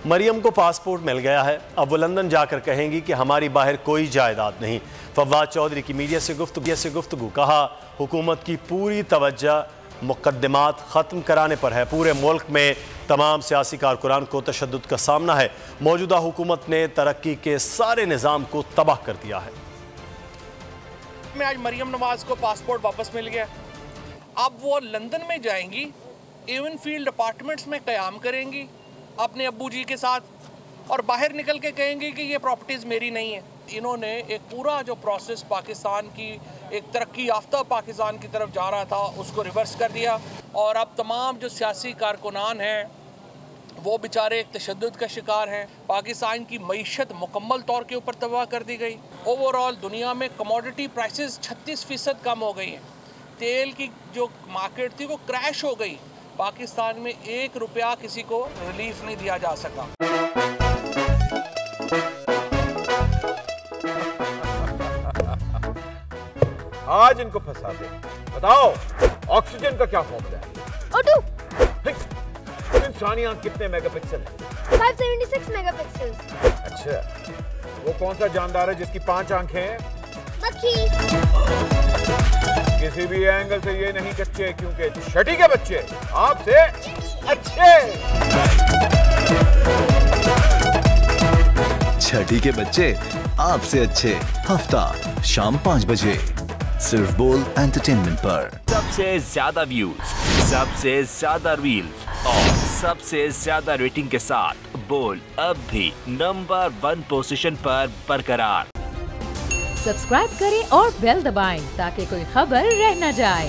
मरियम को पासपोर्ट मिल गया है, अब वो लंदन जाकर कहेंगी कि हमारी बाहर कोई जायदाद नहीं। फवाद चौधरी की मीडिया से गुफ्तगू, कहा हुकूमत की पूरी तवज्जो मुकद्दमात ख़त्म कराने पर है। पूरे मुल्क में तमाम सियासी कारकुनान को तशद्दुद का सामना है। मौजूदा हुकूमत ने तरक्की के सारे निज़ाम को तबाह कर दिया है। आज मरियम नवाज को पासपोर्ट वापस मिल गया, अब वो लंदन में जाएंगी, एवन फील्ड अपार्टमेंट्स में क़याम करेंगी अपने अब्बू जी के साथ, और बाहर निकल के कहेंगे कि ये प्रॉपर्टीज़ मेरी नहीं है। इन्होंने एक पूरा जो प्रोसेस पाकिस्तान की एक तरक्की याफ्ता पाकिस्तान की तरफ जा रहा था उसको रिवर्स कर दिया, और अब तमाम जो सियासी कारकुनान हैं वो बेचारे एक तशद्दुद का शिकार हैं। पाकिस्तान की मईशत मुकम्मल तौर के ऊपर तबाह कर दी गई। ओवरऑल दुनिया में कमोडिटी प्राइसेस 36% कम हो गई हैं। तेल की जो मार्केट थी वो क्रैश हो गई। पाकिस्तान में 1 रुपया किसी को रिलीफ नहीं दिया जा सका। आज इनको फंसा दे। बताओ ऑक्सीजन का क्या फॉर्मूला है? O2। इंसानी आंख कितने मेगापिक्सल है? 576 मेगापिक्सल। अच्छा, वो कौन सा जानदार है जिसकी 5 आंखें हैं? मक्खी। किसी भी एंगल से ये नहीं कच्चे, क्योंकि छठी के बच्चे आपसे अच्छे। छठी के बच्चे आपसे अच्छे, हफ्ता शाम 5 बजे सिर्फ बोल एंटरटेनमेंट पर। सबसे ज्यादा व्यूज, सबसे ज्यादा रील्स और सबसे ज्यादा रेटिंग के साथ बोल अब भी नंबर 1 पोजीशन पर बरकरार। सब्सक्राइब करें और बेल दबाएं ताकि कोई खबर रह न जाए।